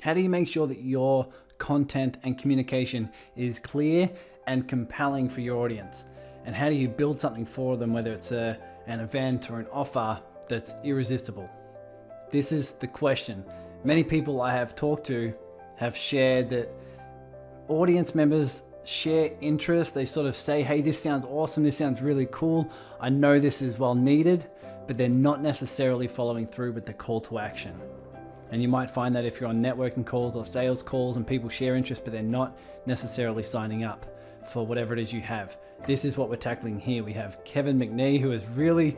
How do you make sure that your content and communication is clear and compelling for your audience? And how do you build something for them, whether it's an event or an offer that's irresistible? This is the question. Many people I have talked to have shared that audience members share interest. They sort of say, hey, this sounds awesome. This sounds really cool. I know this is well needed, but they're not necessarily following through with the call to action. And you might find that if you're on networking calls or sales calls and people share interest, but they're not necessarily signing up for whatever it is you have. This is what we're tackling here. We have Kevin McNee, who is really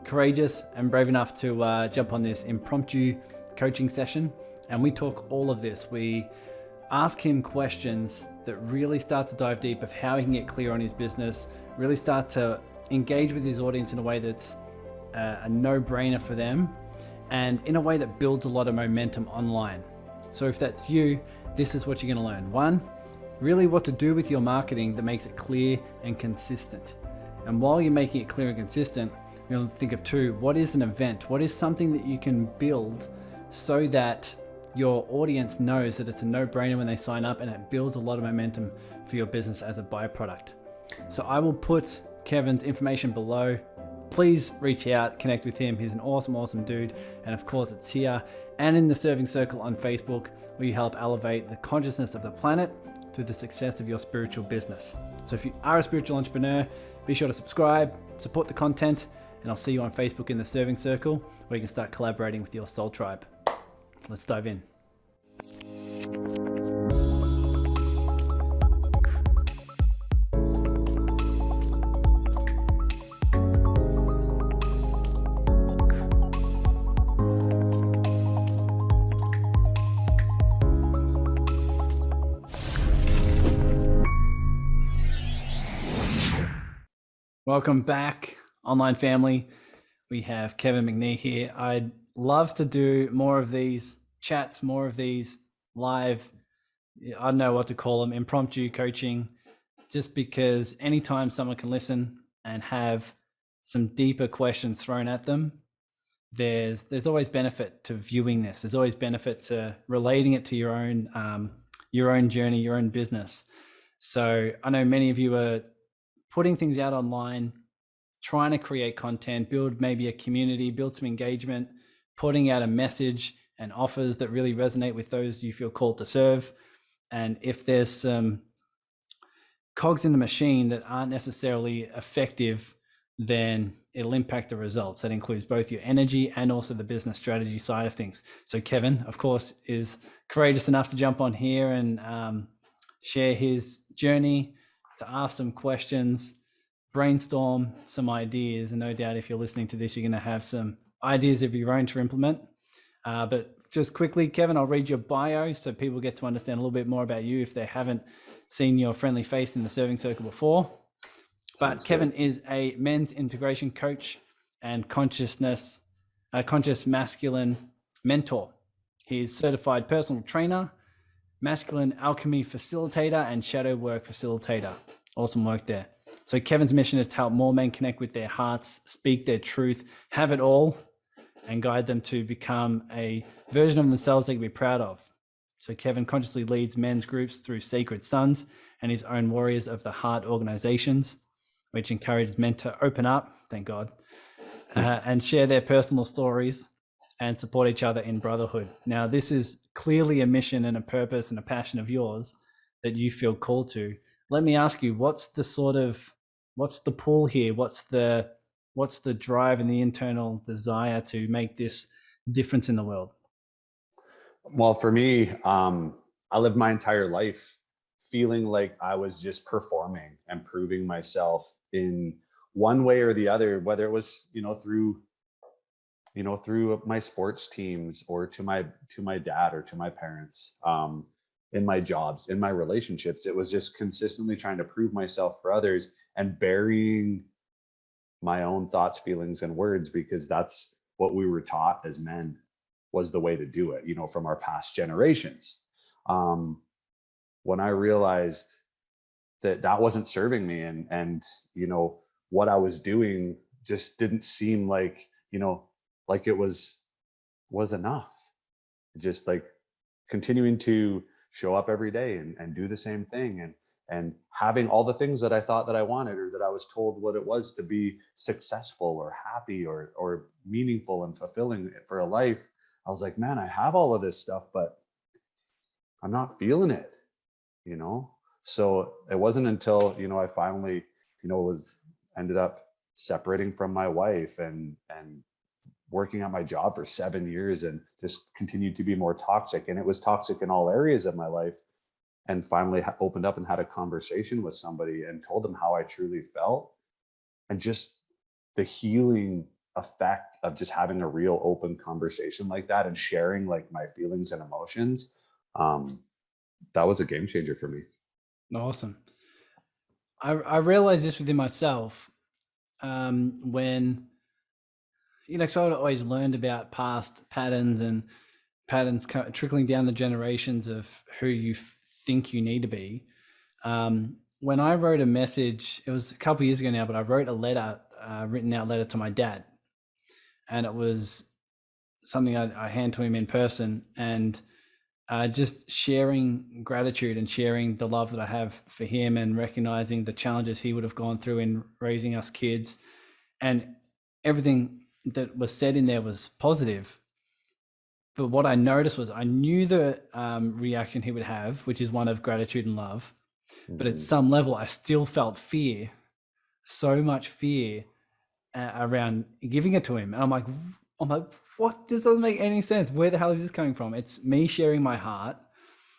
courageous and brave enough to jump on this impromptu coaching session. And we talk all of this. We ask him questions that really start to dive deep of how he can get clear on his business, really start to engage with his audience in a way that's a no-brainer for them, and in a way that builds a lot of momentum online. So if that's you, this is what you're gonna learn. One, really what to do with your marketing that makes it clear and consistent. And while you're making it clear and consistent, you're gonna think of two, what is an event? What is something that you can build so that your audience knows that it's a no-brainer when they sign up, and it builds a lot of momentum for your business as a byproduct. So I will put Kevin's information below. Please reach out, connect with him. He's an awesome dude. And of course it's here and in the Serving Circle on Facebook, where you help elevate the consciousness of the planet through the success of your spiritual business. So if you are a spiritual entrepreneur, be sure to subscribe, support the content, and I'll see you on Facebook in the Serving Circle, where you can start collaborating with your soul tribe. Let's dive in. Welcome back, online family. We have Kevin McNee here. I'd love to do more of these chats, more of these live, I don't know what to call them, impromptu coaching, just because anytime someone can listen and have some deeper questions thrown at them, there's always benefit to viewing this. There's always benefit to relating it to your own journey, your own business. So I know many of you are putting things out online, trying to create content, build maybe a community, build some engagement, putting out a message and offers that really resonate with those you feel called to serve. And if there's some cogs in the machine that aren't necessarily effective, then it'll impact the results. That includes both your energy and also the business strategy side of things. So Kevin, of course, is courageous enough to jump on here and share his journey, to ask some questions, brainstorm some ideas. And no doubt if you're listening to this, you're going to have some ideas of your own to implement. But just quickly, Kevin, I'll read your bio so people get to understand a little bit more about you if they haven't seen your friendly face in the Serving Circle before. But Kevin is a men's integration coach and conscious masculine mentor. He's certified personal trainer, masculine alchemy facilitator, and shadow work facilitator. Awesome work there. So Kevin's mission is to help more men connect with their hearts, speak their truth, have it all, and guide them to become a version of themselves they can be proud of. So Kevin consciously leads men's groups through Sacred Sons and his own Warriors of the Heart organizations, which encourages men to open up, thank God, and share their personal stories and support each other in brotherhood. Now, this is clearly a mission and a purpose and a passion of yours that you feel called to. Let me ask you, what's the pull here? What's the drive and the internal desire to make this difference in the world? Well, for me, I lived my entire life feeling like I was just performing and proving myself in one way or the other, whether it was, through my sports teams or to my dad or to my parents, in my jobs, in my relationships. It was just consistently trying to prove myself for others and burying my own thoughts, feelings, and words, because that's what we were taught as men was the way to do it, from our past generations. When I realized that wasn't serving me, and what I was doing just didn't seem like it was enough. It just continuing to show up every day and do the same thing, and having all the things that I thought that I wanted, or that I was told what it was to be successful or happy or meaningful and fulfilling for a life. I was like, man, I have all of this stuff, but I'm not feeling it, you know? So it wasn't until, I finally, was ended up separating from my wife and working at my job for 7 years, and just continued to be more toxic. And it was toxic in all areas of my life. And finally opened up and had a conversation with somebody and told them how I truly felt. And just the healing effect of just having a real open conversation like that and sharing like my feelings and emotions, um, that was a game changer for me. Awesome. I realized this within myself, when, so I'd always learned about past patterns and patterns trickling down the generations of who you think you need to be. When I wrote a message, it was a couple of years ago now, but I wrote a letter, written out letter to my dad, and it was something I hand to him in person, and just sharing gratitude and sharing the love that I have for him, and recognizing the challenges he would have gone through in raising us kids, and everything that was said in there was positive. But what I noticed was I knew the reaction he would have, which is one of gratitude and love. But at Mhm. some level, I still felt fear, so much fear around giving it to him. And I'm like, what? This doesn't make any sense. Where the hell is this coming from? It's me sharing my heart.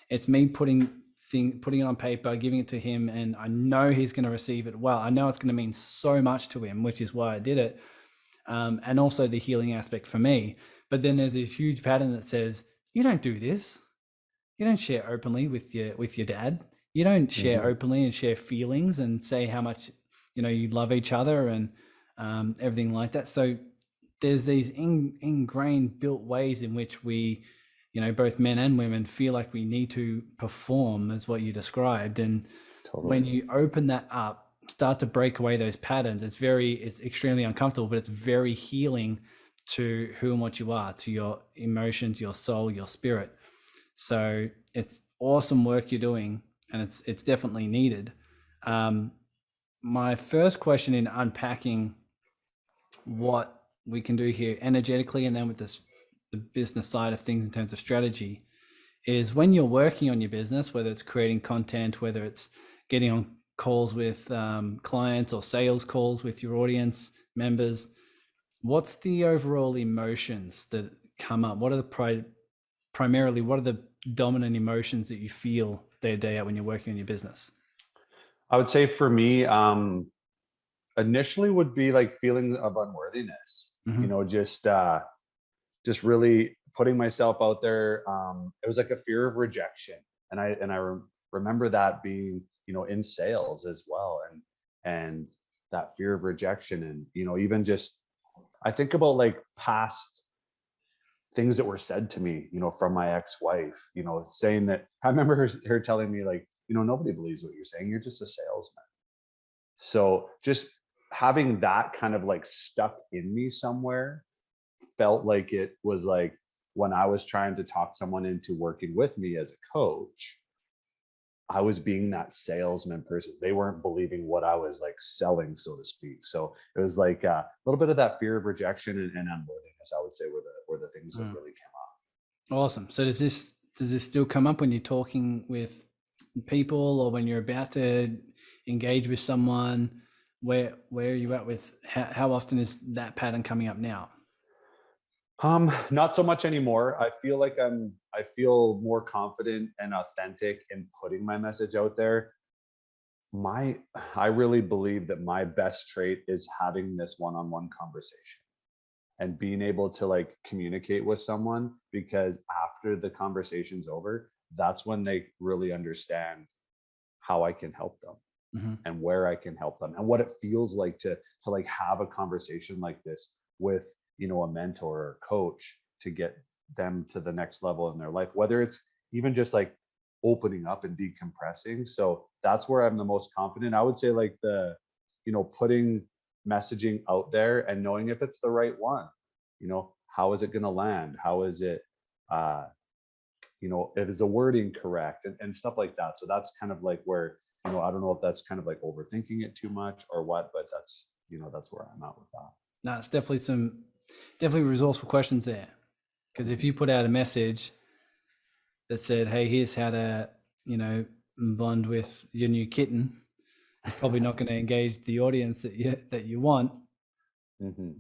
It's me putting it on paper, giving it to him, and I know he's going to receive it well. I know it's going to mean so much to him, which is why I did it. And also the healing aspect for me. But then there's this huge pattern that says, you don't do this. You don't share openly with your dad. You don't share Mhm. openly and share feelings and say how much you love each other and everything like that. So there's these ingrained built ways in which we, both men and women, feel like we need to perform, as what you described. And when Totally. you open that up, start to break away those patterns, it's extremely uncomfortable, but it's very healing to who and what you are, to your emotions, your soul, your spirit. So it's awesome work you're doing, and it's definitely needed. My first question in unpacking what we can do here energetically, and then with the business side of things in terms of strategy, is when you're working on your business, whether it's creating content, whether it's getting on calls with clients or sales calls with your audience members, what's the overall emotions that come up? What are the primarily, what are the dominant emotions that you feel day to day out when you're working on your business? I would say for me, initially would be like feelings of unworthiness, Mm-hmm. just really putting myself out there. It was like a fear of rejection. And remember that being, in sales as well. And that fear of rejection. And, even just, I think about like past things that were said to me, from my ex-wife, saying that, I remember her telling me like, nobody believes what you're saying. You're just a salesman. So just having that kind of like stuck in me somewhere, felt like it was like when I was trying to talk someone into working with me as a coach, I was being that salesman person. They weren't believing what I was like selling, so to speak. So it was like a little bit of that fear of rejection and unworthiness, I would say, were the things that Mm. really came up. Awesome. So does this still come up when you're talking with people, or when you're about to engage with someone? Where are you at with how often is that pattern coming up now? Not so much anymore. I feel more confident and authentic in putting my message out there. My I really believe that my best trait is having this one-on-one conversation and being able to like communicate with someone, because after the conversation's over, that's when they really understand how I can help them Mm-hmm. and where I can help them and what it feels like to like have a conversation like this with, a mentor or coach, to get them to the next level in their life, whether it's even just like opening up and decompressing. So that's where I'm the most confident. I would say like putting messaging out there and knowing if it's the right one. How is it going to land? How is it uh is the wording correct, and stuff like that. So that's kind of like where, I don't know if that's kind of like overthinking it too much or what, but that's where I'm at with that. No, it's definitely resourceful questions there. Because if you put out a message that said, hey, here's how to, bond with your new kitten, it's probably not going to engage the audience that you want. Mm-hmm.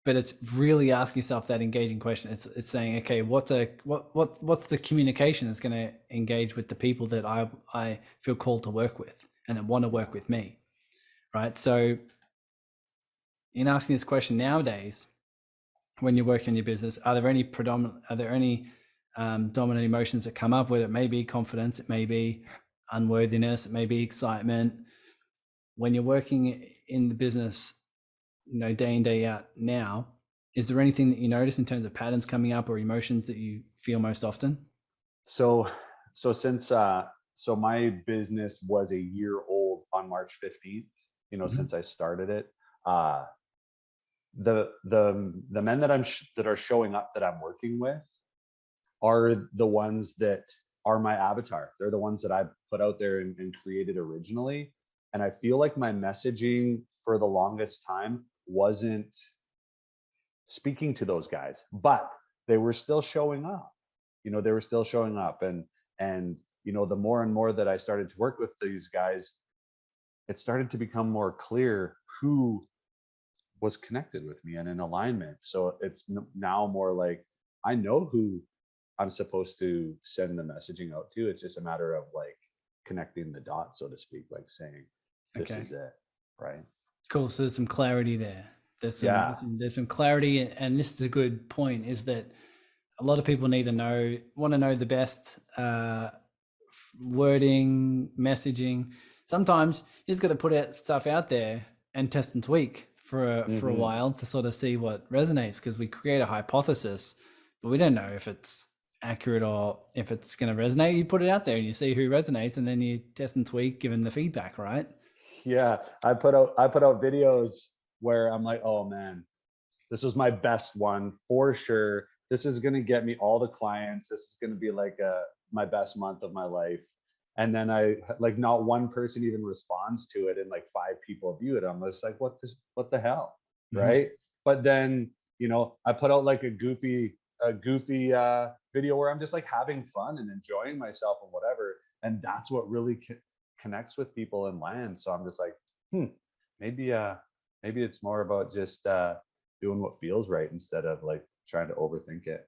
But it's really asking yourself that engaging question. It's saying, okay, what's the communication that's going to engage with the people that I feel called to work with and that want to work with me, right? So in asking this question nowadays, when you're working in your business, are there any dominant emotions that come up? Whether it may be confidence, it may be unworthiness, it may be excitement. When you're working in the business, day in, day out now, is there anything that you notice in terms of patterns coming up or emotions that you feel most often? So my business was a year old on March 15th, since I started it. The men that are showing up that I'm working with are the ones that are my avatar. They're the ones that I put out there and created originally. And I feel like my messaging for the longest time wasn't speaking to those guys, but they were still showing up. They were still showing up. And the more and more that I started to work with these guys, it started to become more clear who was connected with me and in alignment. So it's now more like, I know who I'm supposed to send the messaging out to. It's just a matter of like connecting the dots, so to speak, like saying, this is it, right? Cool. So there's some clarity there. There's some clarity, and this is a good point, is that a lot of people want to know the best wording, messaging. Sometimes you just got to put stuff out there and test and tweak for a while to sort of see what resonates, because we create a hypothesis, but we don't know if it's accurate or if it's going to resonate. You put it out there and you see who resonates, and then you test and tweak given the feedback, right? Yeah, I put out videos where I'm like, oh man, this was my best one for sure. This is going to get me all the clients. This is going to be like my best month of my life. And then not one person even responds to it, and like 5 people view it. I'm just like, what the hell, right? But then I put out like a goofy video where I'm just like having fun and enjoying myself and whatever, and that's what really connects with people and lands. So I'm just like, maybe it's more about just doing what feels right instead of like trying to overthink it.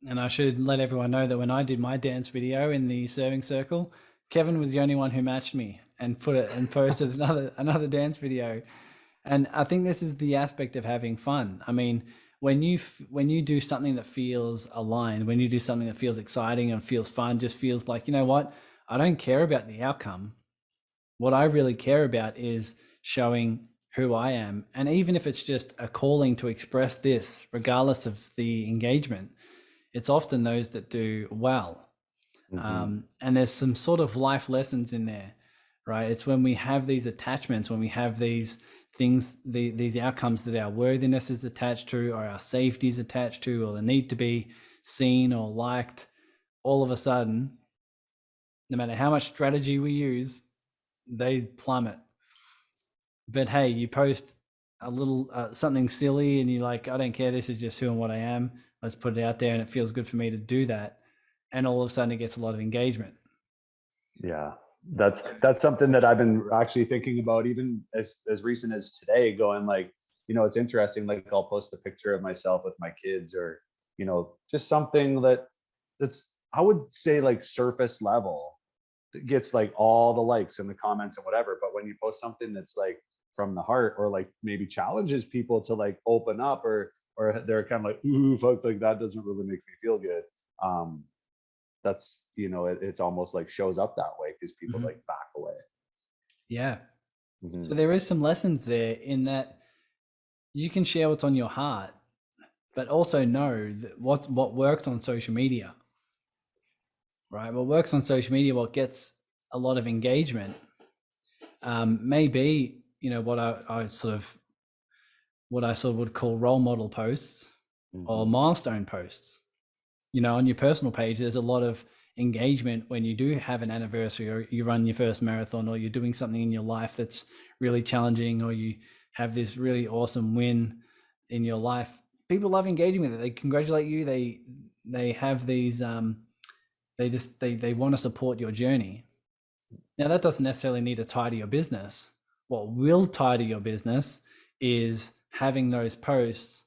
And I should let everyone know that when I did my dance video in the serving circle, Kevin was the only one who matched me and posted another dance video. And I think this is the aspect of having fun. I mean, when you do something that feels aligned, when you do something that feels exciting and feels fun, just feels like, you know what, I don't care about the outcome. What I really care about is showing who I am. And even if it's just a calling to express this, regardless of the engagement, it's often those that do well. And there's some sort of life lessons in there, right? It's when we have these attachments, when we have these things, these outcomes that our worthiness is attached to, or our safety is attached to, or the need to be seen or liked, all of a sudden, no matter how much strategy we use, they plummet. But hey, you post a little something silly and you're like, I don't care, this is just who and what I am, let's put it out there, and it feels good for me to do that, and all of a sudden it gets a lot of engagement. Yeah, that's something that I've been actually thinking about, even as recent as today, going like, it's interesting, like I'll post a picture of myself with my kids, or just something that's, I would say, like surface level, that gets like all the likes and the comments and whatever. But when you post something that's like from the heart, or like maybe challenges people to like open up, or they're kind of like, ooh, fuck, like that doesn't really make me feel good. That's, it's almost like shows up that way because people like back away. Yeah. So there is some lessons there in that you can share what's on your heart, but also know that what works on social media, right? What works on social media, what gets a lot of engagement, maybe, what I sort of would call role model posts or milestone posts. on your personal page, there's a lot of engagement when you do have an anniversary, or you run your first marathon, or you're doing something in your life that's really challenging, or you have this really awesome win in your life. People love engaging with it. They congratulate you. They have these they want to support your journey. Now, that doesn't necessarily need to tie to your business. What will tie to your business is having those posts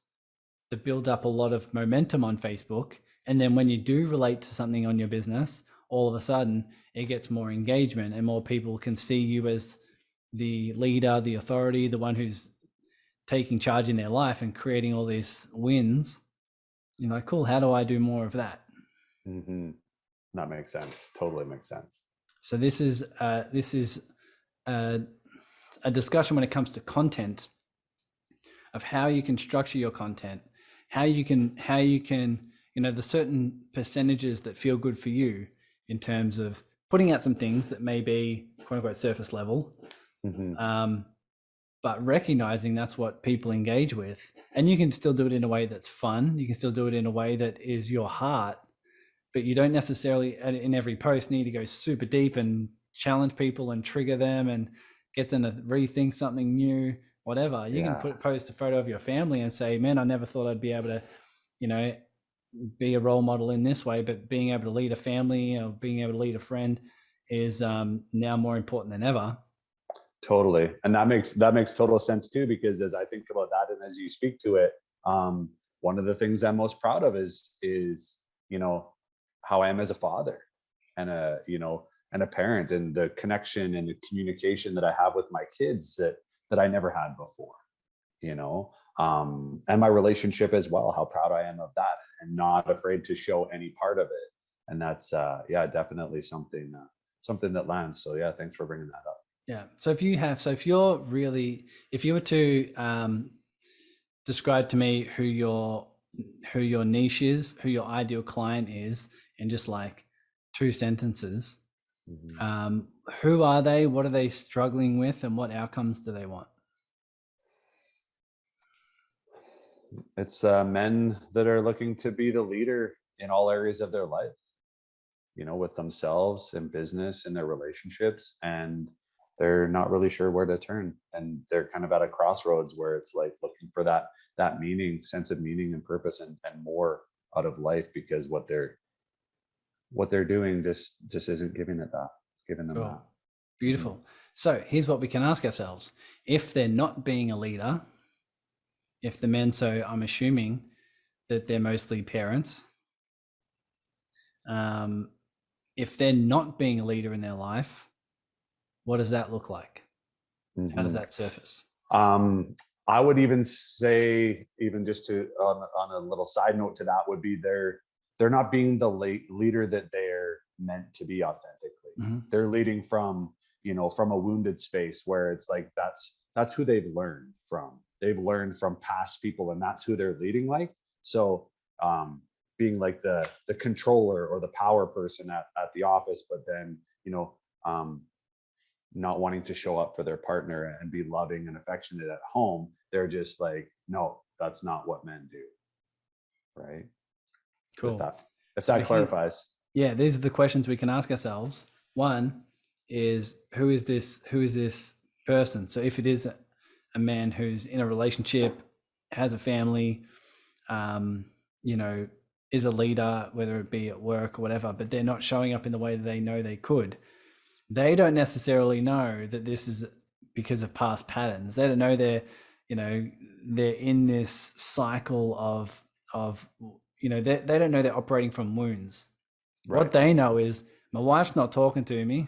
that build up a lot of momentum on Facebook. And then when you do relate to something on your business, all of a sudden it gets more engagement, and more people can see you as the leader, the authority, the one who's taking charge in their life and creating all these wins. You're like, cool, how do I do more of that? Mm-hmm. That makes sense. Totally makes sense. So this is a discussion when it comes to content, of how you can structure your content, how you can the certain percentages that feel good for you in terms of putting out some things that may be quote unquote surface level, but recognizing that's what people engage with. And you can still do it in a way that's fun. You can still do it in a way that is your heart, but you don't necessarily in every post need to go super deep and challenge people and trigger them and get them to rethink something new, whatever. You can post a photo of your family and say, man, I never thought I'd be able to, be a role model in this way, but being able to lead a family or being able to lead a friend is now more important than ever. Totally. And that makes total sense too, because as I think about that and as you speak to it, one of the things I'm most proud of is how I am as a father and a parent, and the connection and the communication that I have with my kids that I never had before, and my relationship as well, how proud I am of that, and not afraid to show any part of it. And that's definitely something that lands. So yeah, thanks for bringing that up. Yeah. So if you were to describe to me who your niche is, who your ideal client is, in just like 2 sentences, who are they? What are they struggling with? And what outcomes do they want? It's men that are looking to be the leader in all areas of their life, with themselves in business and their relationships, and they're not really sure where to turn, and they're kind of at a crossroads where it's like looking for that sense of meaning and purpose, and more out of life, because what they're doing just isn't giving them that. Beautiful. Mm-hmm. So here's what we can ask ourselves: if they're not being a leader, if the men, so I'm assuming that they're mostly parents, if they're not being a leader in their life, what does that look like? How does that surface? I would even say, even just to on a little side note to that, would be they're not being the leader that they're meant to be authentically. They're leading from a wounded space, where it's like that's who they've learned from. They've learned from past people, and that's who they're leading like. So being like the controller or the power person at the office, but then not wanting to show up for their partner and be loving and affectionate at home. They're just like, no, that's not what men do. Right. Cool. If that clarifies. Yeah, these are the questions we can ask ourselves. One is, who is this person? So if it is a man who's in a relationship, has a family, is a leader, whether it be at work or whatever, but they're not showing up in the way that they know they could, they don't necessarily know that this is because of past patterns. They don't know they're in this cycle of they don't know they're operating from wounds. Right. What they know is, my wife's not talking to me,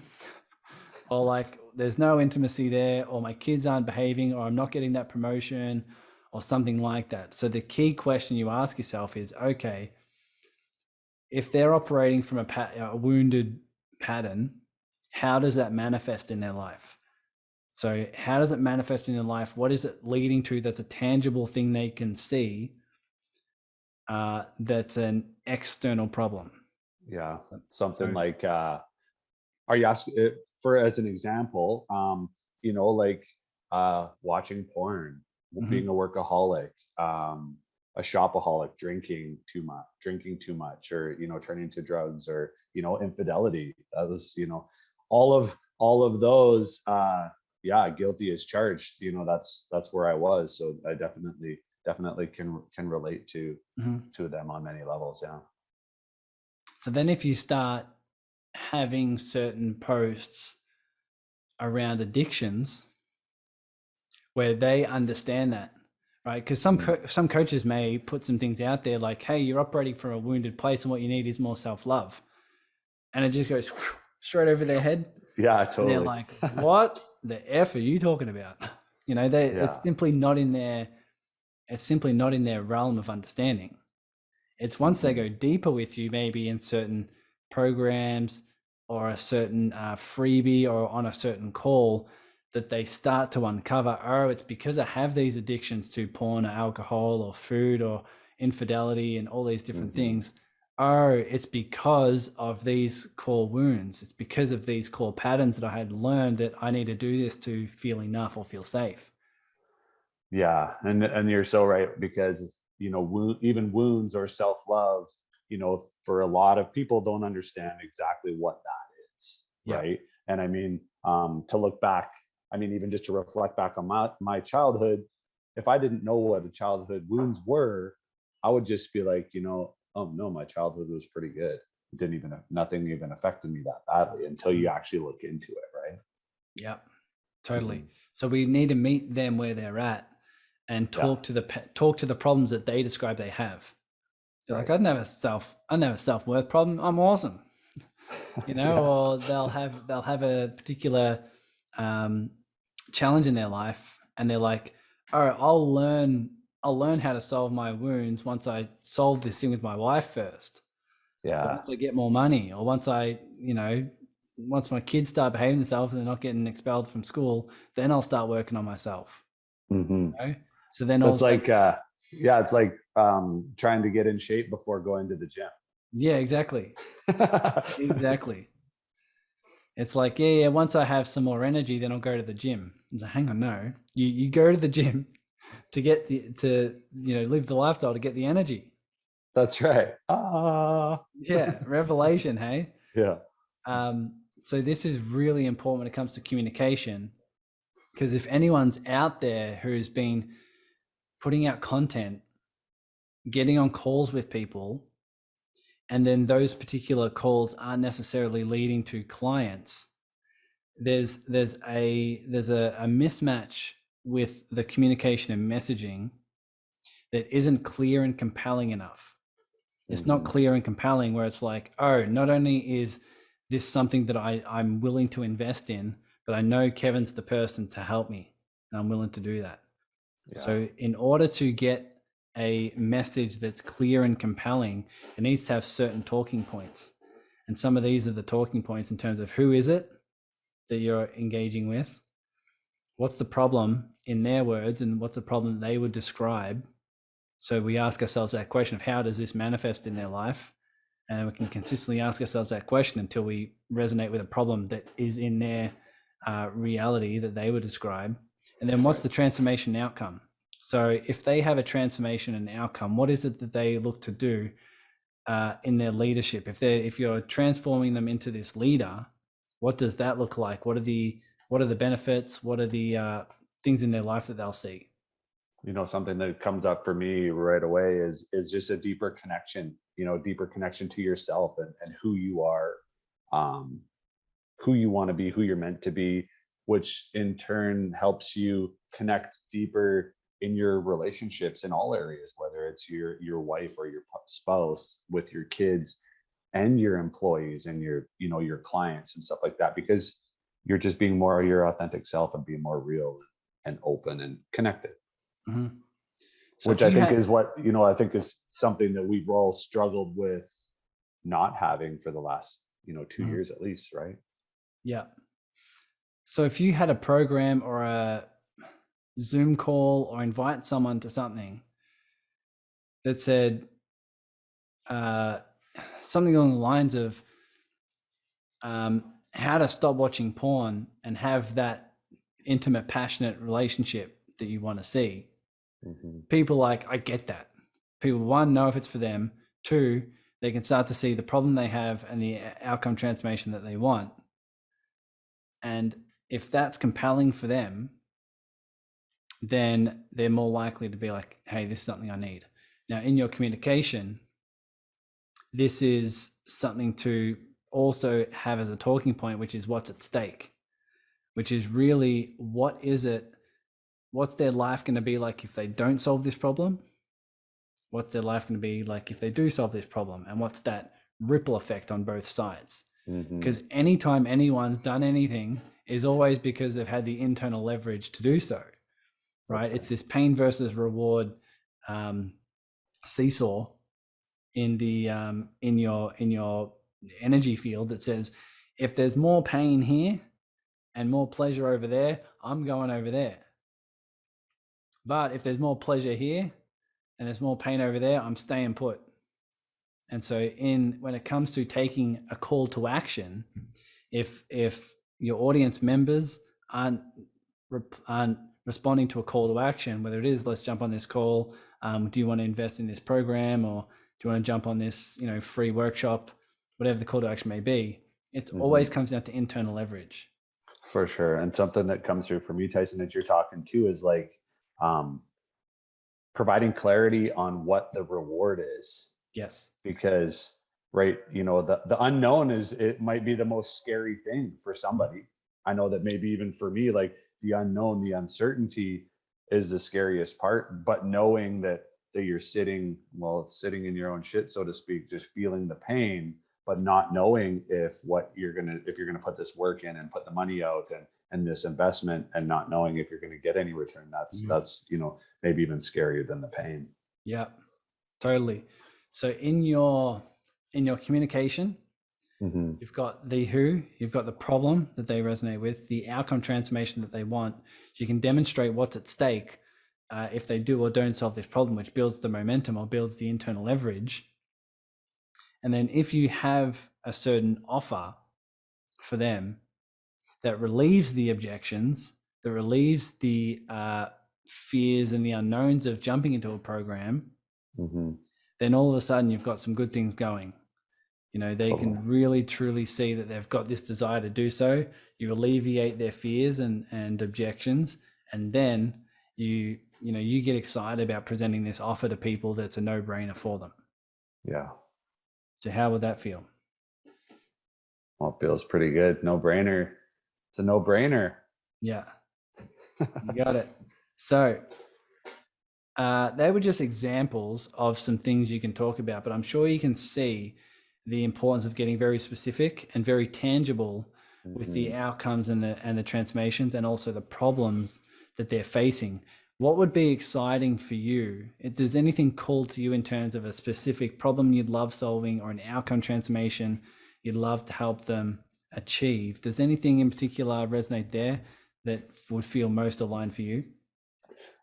or like there's no intimacy there, or my kids aren't behaving, or I'm not getting that promotion, or something like that. So the key question you ask yourself is, okay, if they're operating from a wounded pattern, how does that manifest in their life? So how does it manifest in their life? What is it leading to that's a tangible thing they can see, that's an external problem? Yeah, something like, are you asking for, as an example, like watching porn, being a workaholic, a shopaholic, drinking too much, or turning to drugs, or infidelity. That was, all of those. Yeah, guilty as charged. That's where I was. So I definitely can relate to them on many levels. Yeah. So then if you start having certain posts around addictions where they understand that, right? Because some coaches may put some things out there like, hey, you're operating from a wounded place and what you need is more self-love. And it just goes straight over their head. Yeah, totally. And they're like, what the F are you talking about? It's simply not in their realm of understanding. It's once they go deeper with you, maybe in certain programs or a certain freebie or on a certain call, that they start to uncover, oh, it's because I have these addictions to porn or alcohol or food or infidelity and all these different things. Oh, it's because of these core wounds. It's because of these core patterns that I had learned that I need to do this to feel enough or feel safe. Yeah, and you're so right, because even wounds or self-love, for a lot of people, don't understand exactly what that is, right? And I mean, to look back, I mean, even just to reflect back on my childhood, if I didn't know what the childhood wounds were, I would just be like, oh no, my childhood was pretty good. Nothing even affected me that badly until you actually look into it, right? Yeah, totally. So we need to meet them where they're at and talk to the problems that they describe they have. They're like, I don't have a self-worth problem. I'm awesome. Or they'll have a particular challenge in their life, and they're like, all right, I'll learn how to solve my wounds once I solve this thing with my wife first. Yeah. Or once I get more money, or once once my kids start behaving themselves and they're not getting expelled from school, then I'll start working on myself. So then it's like it's like trying to get in shape before going to the gym. Yeah, exactly. Exactly. It's like, once I have some more energy, then I'll go to the gym. It's like, hang on, no. You go to the gym to get live the lifestyle to get the energy. That's right. Yeah, revelation, hey? Yeah. So this is really important when it comes to communication, because if anyone's out there who's been putting out content, getting on calls with people, and then those particular calls aren't necessarily leading to clients, there's a mismatch with the communication and messaging that isn't clear and compelling enough. It's not clear and compelling where it's like, oh, not only is this something that I'm willing to invest in, but I know Kevin's the person to help me, and I'm willing to do that. Yeah. So in order to get a message that's clear and compelling, it needs to have certain talking points. And some of these are the talking points in terms of who is it that you're engaging with, what's the problem in their words, and what's the problem they would describe. So we ask ourselves that question of how does this manifest in their life? And then we can consistently ask ourselves that question until we resonate with a problem that is in their reality that they would describe. And then what's the transformation outcome? So if they have a transformation and outcome, what is it that they look to do in their leadership? If you're transforming them into this leader, what does that look like? What are the benefits? What are the things in their life that they'll see? Something that comes up for me right away is just a deeper connection, deeper connection to yourself and who you are, who you want to be, who you're meant to be, which in turn helps you connect deeper in your relationships in all areas, whether it's your wife or your spouse, with your kids and your employees and your clients and stuff like that, because you're just being more your authentic self and being more real and open and connected. So which I think is what, I think is something that we've all struggled with not having for the last, 2 years at least, right? Yeah. So if you had a program or a Zoom call or invite someone to something that said something along the lines of how to stop watching porn and have that intimate, passionate relationship that you want to see, people like, I get that. people, one, know if it's for them. Two, they can start to see the problem they have and the outcome transformation that they want. And if that's compelling for them, then they're more likely to be like, hey, this is something I need. Now, in your communication, this is something to also have as a talking point, which is what's at stake, which is really what's their life going to be like if they don't solve this problem? What's their life going to be like if they do solve this problem? And what's that ripple effect on both sides? Because anytime anyone's done anything is always because they've had the internal leverage to do so, right? It's this pain versus reward seesaw in the in your energy field that says, if there's more pain here and more pleasure over there, I'm going over there. But if there's more pleasure here and there's more pain over there, I'm staying put. And so when it comes to taking a call to action, if your audience members aren't responding to a call to action, whether it is, let's jump on this call, do you want to invest in this program, or do you want to jump on this, free workshop, whatever the call to action may be, it always comes down to internal leverage. For sure. And something that comes through for me, Tyson, as you're talking too, is like providing clarity on what the reward is. Yes. Because, right, the unknown it might be the most scary thing for somebody. I know that maybe even for me, like the unknown, the uncertainty is the scariest part, but knowing that you're sitting in your own shit, so to speak, just feeling the pain, but not knowing if you're going to put this work in and put the money out and this investment, and not knowing if you're going to get any return, that's maybe even scarier than the pain. Yeah, totally. So in your communication, you've got the who, you've got the problem that they resonate with, the outcome transformation that they want. You can demonstrate what's at stake if they do or don't solve this problem, which builds the momentum or builds the internal leverage. And then if you have a certain offer for them that relieves the objections, that relieves the fears and the unknowns of jumping into a program, then all of a sudden you've got some good things going. They can really truly see that they've got this desire to do so. You alleviate their fears and objections, and then you get excited about presenting this offer to people that's a no-brainer for them. Yeah. So how would that feel? Well, it feels pretty good. No-brainer. It's a no-brainer. Yeah. You got it. So they were just examples of some things you can talk about, but I'm sure you can see the importance of getting very specific and very tangible with the outcomes and the transformations, and also the problems that they're facing. What would be exciting for you? Does anything call to you in terms of a specific problem you'd love solving, or an outcome transformation you'd love to help them achieve? Does anything in particular resonate there that would feel most aligned for you?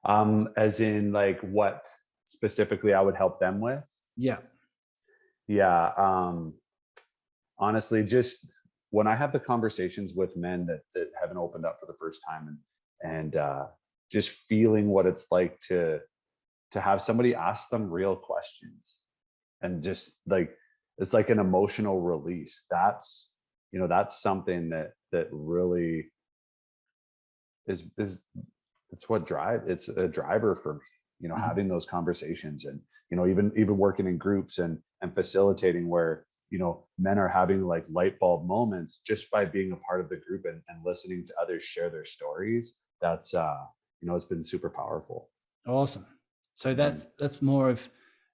As in, like, what specifically I would help them with? Yeah. Honestly, just when I have the conversations with men that haven't opened up for the first time, and just feeling what it's like to have somebody ask them real questions, and just like, it's like an emotional release. That's something that really is it's a driver for me, having those conversations, and even working in groups and facilitating, where men are having like light bulb moments just by being a part of the group and listening to others share their stories. That's it's been super powerful. Awesome. So that's more of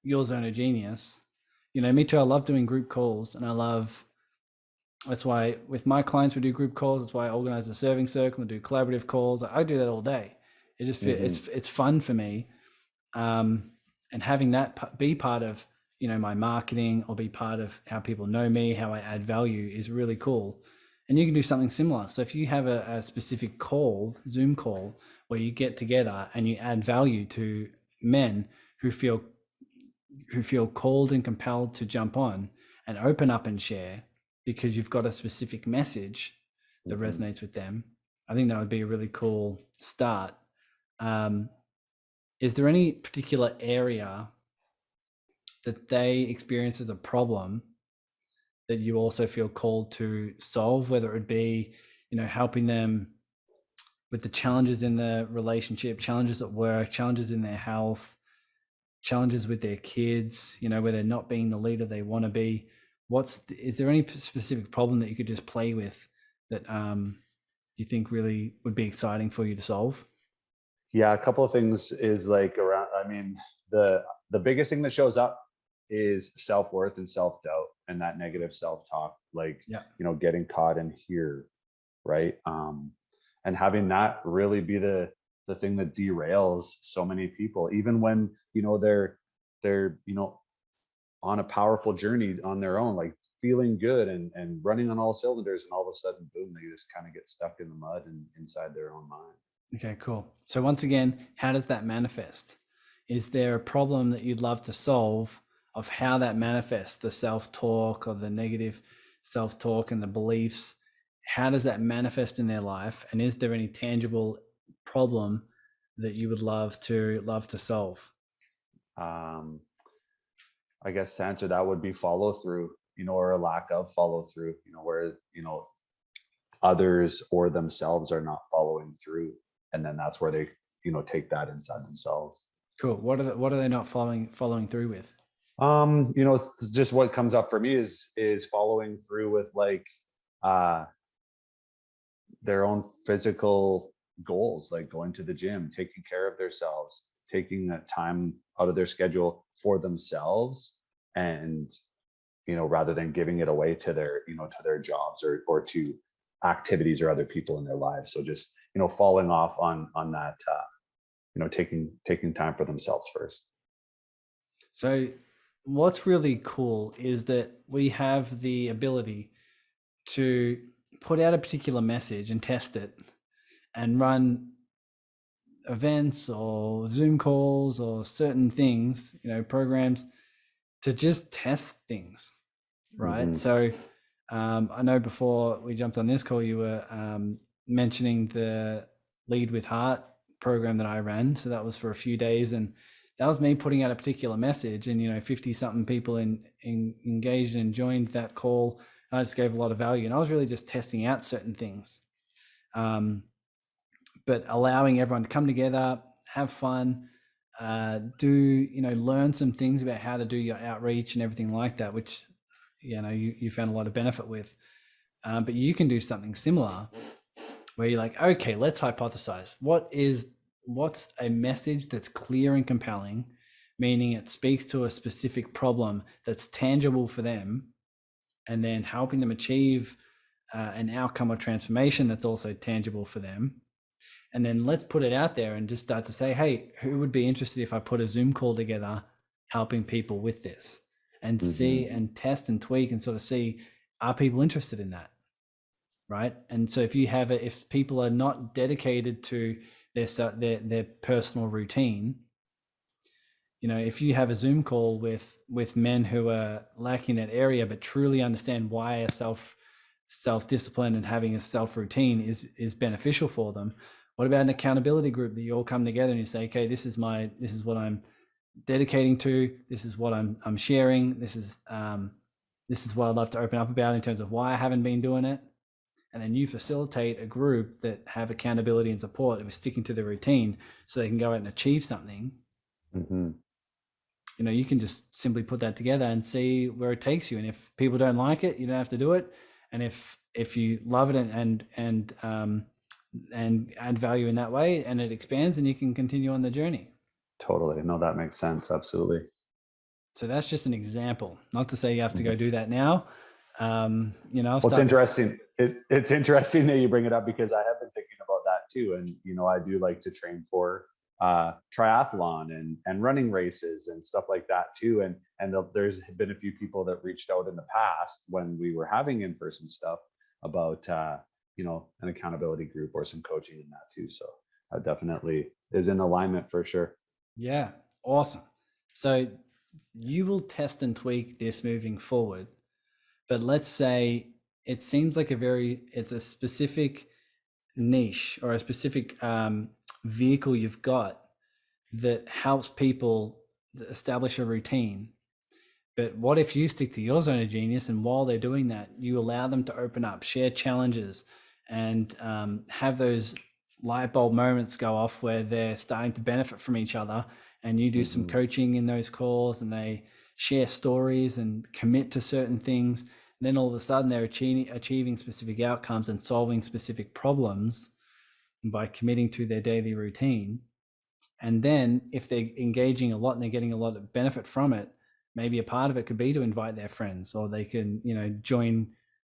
your zone of genius. Me too. I love doing group calls, and that's why with my clients we do group calls. That's why I organize the serving circle and do collaborative calls. I do that all day. It just it's fun for me, and having that be part of my marketing, or be part of how people know me, how I add value, is really cool. And you can do something similar. So if you have a specific call, Zoom call, where you get together and you add value to men who feel called and compelled to jump on and open up and share, because you've got a specific message that resonates with them, I think that would be a really cool start. Is there any particular area that they experience as a problem that you also feel called to solve, whether it would be, helping them with the challenges in the relationship, challenges at work, challenges in their health, challenges with their kids, where they're not being the leader they want to be. Is there any specific problem that you could just play with that you think really would be exciting for you to solve? Yeah, a couple of things is like around. I mean, the biggest thing that shows up is self-worth and self-doubt and that negative self-talk, like, Yeah. getting caught in here, right? And having that really be the thing that derails so many people, even when they're on a powerful journey on their own, like feeling good and running on all cylinders, and all of a sudden, boom, they just kind of get stuck in the mud and inside their own mind. Okay, cool. So once again, how does that manifest? Is there a problem that you'd love to solve of how that manifests, the self-talk or the negative self-talk and the beliefs? How does that manifest in their life? And is there any tangible problem that you would love to solve? um I guess to answer that would be follow through, or a lack of follow through, where others or themselves are not following through, and then that's where they take that inside themselves. Cool. What are they not following through with? It's just what comes up for me is following through with, like, uh their own physical goals, like going to the gym, taking care of themselves, taking that time out of their schedule for themselves, and rather than giving it away to their jobs or to activities or other people in their lives. So just falling off on that, taking time for themselves first. So what's really cool is that we have the ability to put out a particular message and test it and run events or Zoom calls or certain things, programs to just test things, right? Hmm. So I know before we jumped on this call, you were mentioning the Lead with Heart program that I ran. So that was for a few days, and that was me putting out a particular message, and 50 something people engaged and joined that call. I just gave a lot of value, and I was really just testing out certain things, but allowing everyone to come together, have fun, learn some things about how to do your outreach and everything like that, which you found a lot of benefit with. But you can do something similar where you're like, okay, let's hypothesize. What's a message that's clear and compelling, meaning it speaks to a specific problem that's tangible for them, and then helping them achieve an outcome or transformation that's also tangible for them. And then let's put it out there and just start to say, hey, who would be interested if I put a Zoom call together helping people with this, and see Hmm. and test and tweak and sort of see, are people interested in that? Right. And so if people are not dedicated to their personal routine, if you have a Zoom call with men who are lacking that area, but truly understand why a self discipline and having a self routine is beneficial for them. What about an accountability group that you all come together and you say, okay, this is what I'm dedicating to. This is what I'm sharing. This is what I'd love to open up about in terms of why I haven't been doing it. And then you facilitate a group that have accountability and support of sticking to the routine so they can go out and achieve something. Hmm. You can just simply put that together and see where it takes you. And if people don't like it, you don't have to do it. And if you love it and add value in that way, and it expands, and you can continue on the journey. Totally. No, that makes sense. Absolutely. So that's just an example. Not to say you have to go Mhm. do that now. I'll Well, it's start. interesting. It's interesting that you bring it up, because I have been thinking about that too. And I do like to train for triathlon and running races and stuff like that too. And there's been a few people that reached out in the past when we were having in-person stuff about an accountability group or some coaching in that too. So that definitely is in alignment for sure. Yeah, awesome. So you will test and tweak this moving forward. But let's say it seems like it's a specific niche or a specific vehicle you've got that helps people establish a routine. But what if you stick to your zone of genius, and while they're doing that, you allow them to open up, share challenges, and have those light bulb moments go off where they're starting to benefit from each other, and you do some coaching in those calls, and they share stories and commit to certain things. And then all of a sudden they're achieving specific outcomes and solving specific problems by committing to their daily routine. And then if they're engaging a lot and they're getting a lot of benefit from it, maybe a part of it could be to invite their friends, or they can, join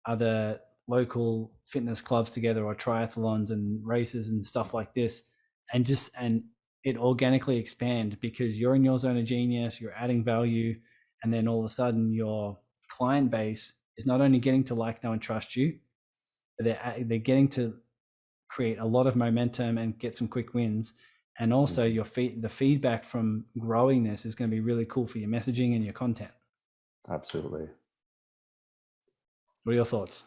other local fitness clubs together, or triathlons and races and stuff like this. And it organically expand because you're in your zone of genius, you're adding value. And then all of a sudden your client base is not only getting to like, know, and trust you, but they're getting to create a lot of momentum and get some quick wins. And also the feedback from growing this is going to be really cool for your messaging and your content. Absolutely. What are your thoughts?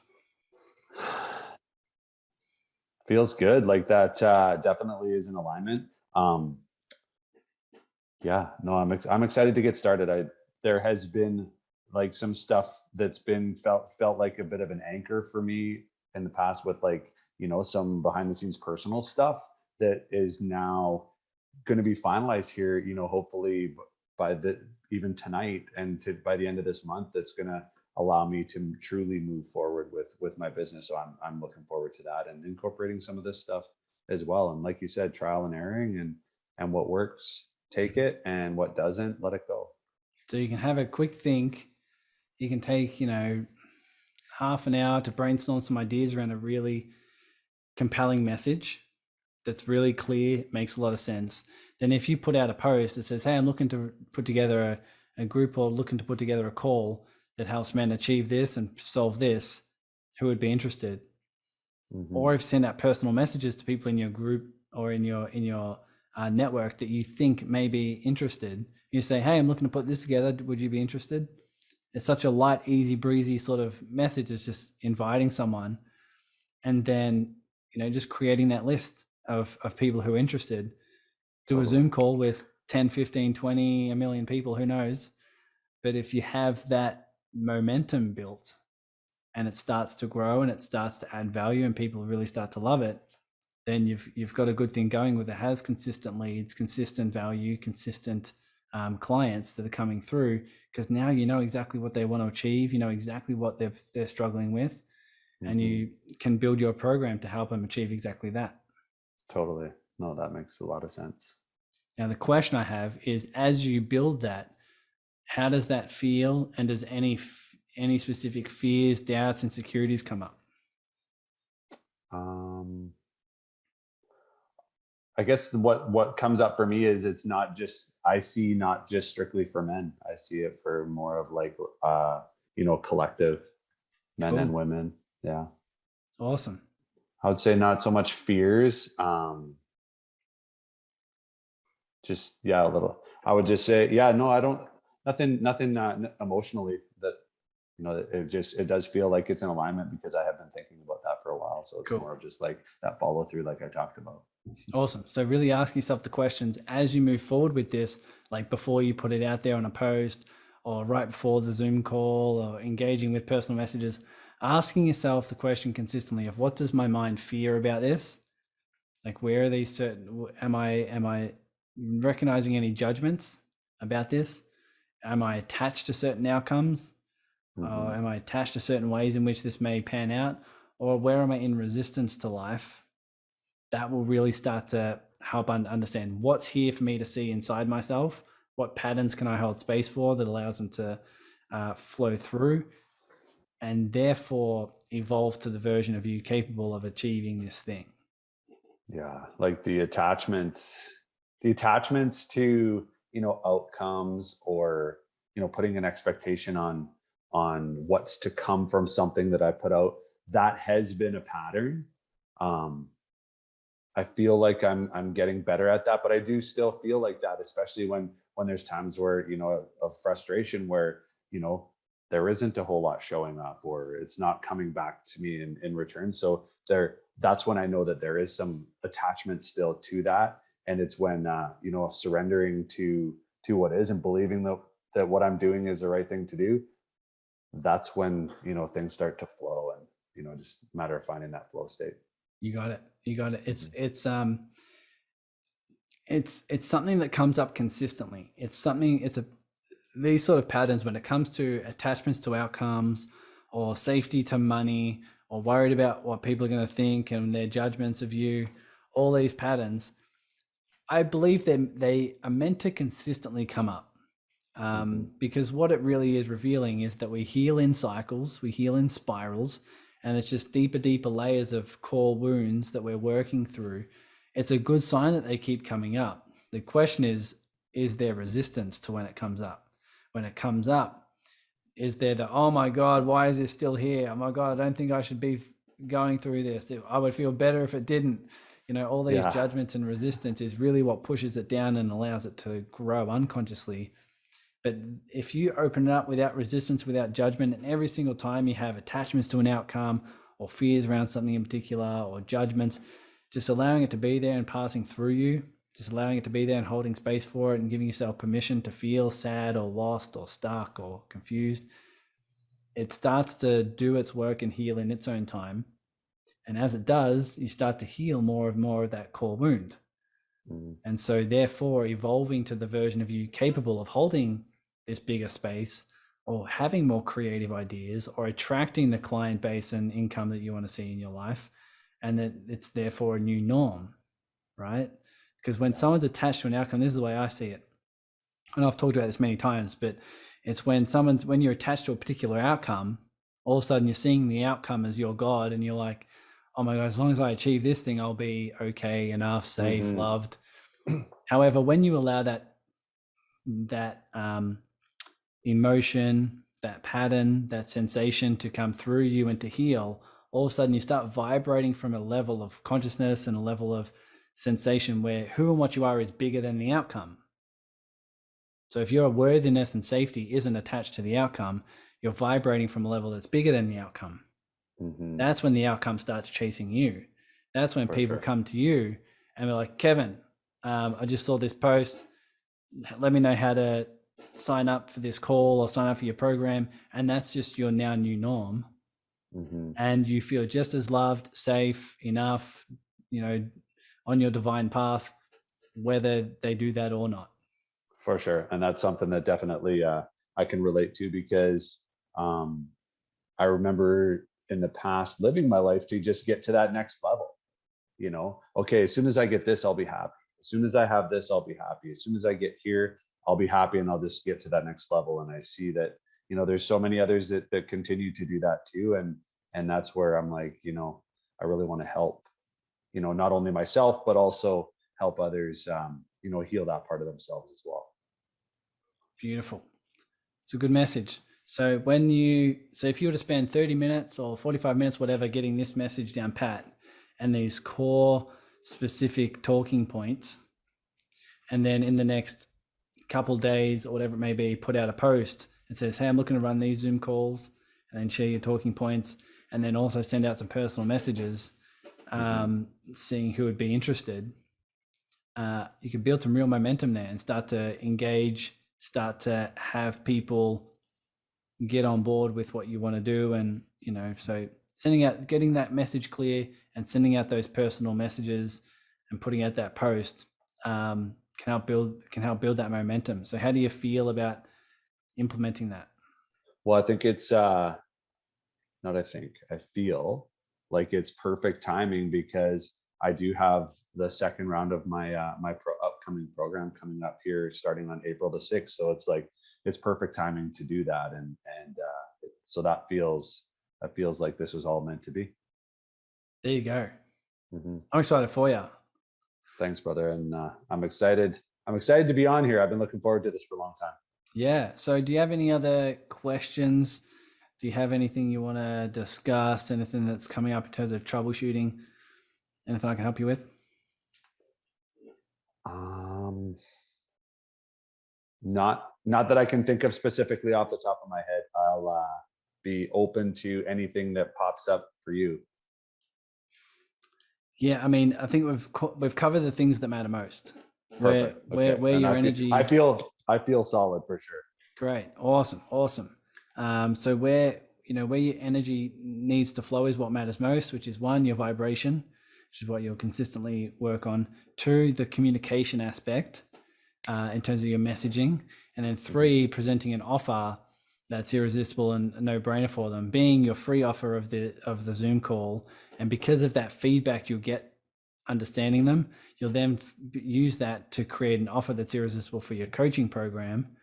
Feels good. Like that definitely is in alignment. Yeah, no, I'm excited to get started. There has been like some stuff that's been felt like a bit of an anchor for me in the past, with like, some behind the scenes personal stuff that is now going to be finalized here, hopefully by even tonight, and by the end of this month, that's going to allow me to truly move forward with my business. So I'm looking forward to that, and incorporating some of this stuff as well. And like you said, trial and erroring, and what works, take it, and what doesn't, let it go. So you can have a quick think. You can take, half an hour to brainstorm some ideas around a really compelling message that's really clear, makes a lot of sense. Then if you put out a post that says, hey, I'm looking to put together a group, or looking to put together a call that helps men achieve this and solve this, who would be interested? Or if send out personal messages to people in your group or in your network that you think may be interested. You say, hey, I'm looking to put this together. Would you be interested? It's such a light, easy breezy sort of message. It's just inviting someone, and then, just creating that list of people who are interested. Do a Zoom call with 10, 15, 20, a million people, who knows? But if you have that momentum built and it starts to grow and it starts to add value and people really start to love it, then you've got a good thing going with it. Has consistent leads, consistent value, consistent clients that are coming through, because now you know exactly what they want to achieve, you know exactly what they're struggling with, and you can build your program to help them achieve exactly that. Totally. No, that makes a lot of sense. Now the question I have is, as you build that, how does that feel, and does any specific fears, doubts, insecurities come up? I guess what comes up for me is, it's not just, I see not just strictly for men. I see it for more of like, collective men and women. Yeah. Awesome. I would say not so much fears. Just, yeah, a little, I would just say, yeah, no, I don't, nothing emotionally that, it does feel like it's in alignment, because I have been thinking about that for a while. So it's more of just like that follow through, like I talked about. Awesome. So really asking yourself the questions as you move forward with this, like before you put it out there on a post, or right before the Zoom call, or engaging with personal messages, asking yourself the question consistently of, what does my mind fear about this? Like, where are these certain, am I recognizing any judgments about this? Am I attached to certain outcomes? Am I attached to certain ways in which this may pan out? Or where am I in resistance to life? That will really start to help understand what's here for me to see inside myself. What patterns can I hold space for that allows them to flow through, and therefore evolve to the version of you capable of achieving this thing. Yeah, like the attachments to, outcomes, or, putting an expectation on what's to come from something that I put out, that has been a pattern. I feel like I'm getting better at that, but I do still feel like that, especially when there's times where, of frustration, where, there isn't a whole lot showing up, or it's not coming back to me in return. So that's when I know that there is some attachment still to that. And it's when, surrendering to what is, and believing that what I'm doing is the right thing to do, that's when, things start to flow, and, just a matter of finding that flow state. You got it. You got it. Mhm. It's something that comes up consistently. These sort of patterns when it comes to attachments to outcomes or safety to money or worried about what people are going to think and their judgments of you, all these patterns, I believe they are meant to consistently come up. Because what it really is revealing is that we heal in cycles, we heal in spirals, and it's just deeper layers of core wounds that we're working through. It's a good sign that they keep coming up. The question is there resistance to when it comes up? When it comes up, is there oh my God, why is this still here? Oh my God, I don't think I should be going through this. I would feel better if it didn't. All these judgments and resistance is really what pushes it down and allows it to grow unconsciously. But if you open it up without resistance, without judgment, and every single time you have attachments to an outcome or fears around something in particular or judgments, just allowing it to be there and passing through you, just allowing it to be there and holding space for it and giving yourself permission to feel sad or lost or stuck or confused, it starts to do its work and heal in its own time. And as it does, you start to heal more of that core wound. And so therefore evolving to the version of you capable of holding this bigger space or having more creative ideas or attracting the client base and income that you want to see in your life, and that it's therefore a new norm, right? Because when someone's attached to an outcome, this is the way I see it. And I've talked about this many times, but it's when you're attached to a particular outcome, all of a sudden you're seeing the outcome as your God, and you're like, oh my God, as long as I achieve this thing, I'll be okay, enough, safe, loved. However, when you allow that emotion, that pattern, that sensation to come through you and to heal, all of a sudden you start vibrating from a level of consciousness and a level of sensation where who and what you are is bigger than the outcome. So if your worthiness and safety isn't attached to the outcome, you're vibrating from a level that's bigger than the outcome. That's when the outcome starts chasing you. That's when people come to you and they're like, Kevin, I just saw this post. Let me know how to sign up for this call or sign up for your program. And that's just your now new norm. And you feel just as loved, safe, enough, on your divine path, whether they do that or not. For sure. And that's something that definitely I can relate to, because I remember in the past living my life to just get to that next level. Okay, as soon as I get this, I'll be happy. As soon as I have this, I'll be happy. As soon as I get here, I'll be happy, and I'll just get to that next level. And I see that, there's so many others that continue to do that too. And that's where I'm like, I really want to help, not only myself, but also help others, heal that part of themselves as well. Beautiful. It's a good message. So if you were to spend 30 minutes or 45 minutes, whatever, getting this message down pat and these core specific talking points, and then in the next couple days or whatever it may be, put out a post that says, hey, I'm looking to run these Zoom calls, and then share your talking points, and then also send out some personal messages, seeing who would be interested. You can build some real momentum there and start to engage, start to have people get on board with what you want to do. And, so getting that message clear and sending out those personal messages and putting out that post can help build that momentum. So how do you feel about implementing that? Well, I think it's I feel like it's perfect timing, because I do have the second round of my upcoming program coming up here starting on April the 6th. So it's like, it's perfect timing to do that. And so that feels like this was all meant to be. There you go. I'm excited for you. Thanks, brother. And I'm excited to be on here. I've been looking forward to this for a long time. Yeah. So do you have any other questions? Do you have anything you want to discuss? Anything that's coming up in terms of troubleshooting? Anything I can help you with? Not that I can think of specifically off the top of my head. I'll be open to anything that pops up for you. Yeah, I mean, I think we've covered the things that matter most. Where your energy. I feel solid for sure. Great. Awesome. So where your energy needs to flow is what matters most, which is 1, your vibration, which is what you'll consistently work on. 2, the communication aspect, in terms of your messaging. And then 3, presenting an offer that's irresistible and a no-brainer for them, being your free offer of the Zoom call. And because of that feedback you'll get understanding them, you'll then use that to create an offer that's irresistible for your coaching program.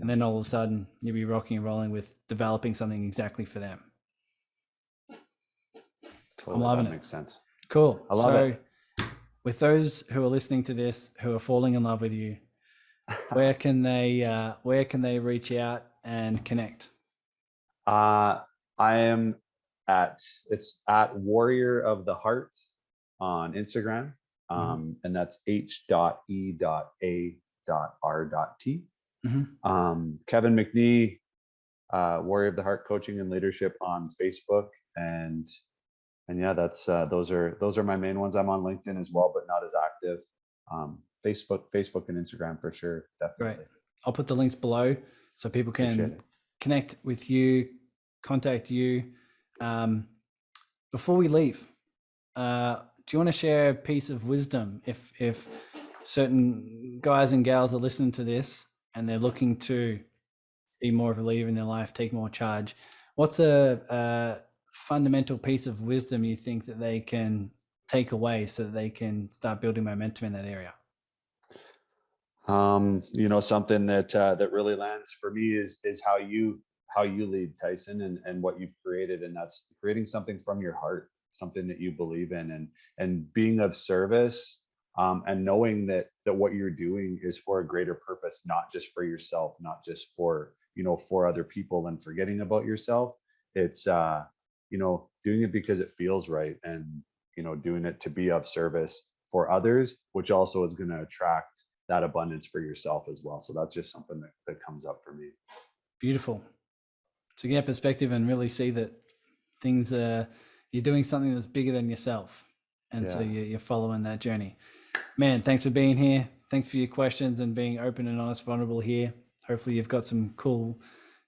And then all of a sudden you'll be rocking and rolling with developing something exactly for them. Totally, I'm loving that it. makes sense. Cool. I love it. With those who are listening to this, who are falling in love with you, where can they reach out and connect? I am it's at Warrior of the Heart on Instagram. And that's h.e.a.r.t. Kevin McNee, Warrior of the Heart Coaching and Leadership on Facebook. And yeah, that's those are my main ones. I'm on LinkedIn as well, but not as active. Facebook and Instagram for sure. Definitely. Great. I'll put the links below so people can connect with you, contact you. Before we leave, do you want to share a piece of wisdom if certain guys and gals are listening to this and they're looking to be more of a leader in their life, take more charge? What's a fundamental piece of wisdom you think that they can take away so that they can start building momentum in that area? Something that really lands for me is how you lead, Tyson, and what you've created, and that's creating something from your heart, something that you believe in, and being of service, and knowing that what you're doing is for a greater purpose, not just for yourself, not just for other people, and forgetting about yourself. It's doing it because it feels right, and doing it to be of service for others, which also is going to attract that abundance for yourself as well. So that's just something that comes up for me. Beautiful. So get perspective and really see that things you're doing something that's bigger than yourself. And so you're following that journey. Man, thanks for being here. Thanks for your questions and being open and honest, vulnerable here. Hopefully you've got some cool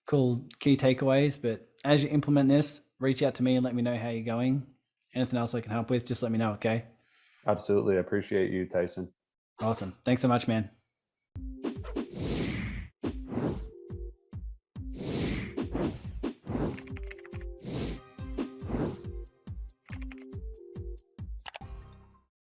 key takeaways, but as you implement this, reach out to me and let me know how you're going. Anything else I can help with, just let me know. Okay. Absolutely. I appreciate you, Tyson. Awesome. Thanks so much, man.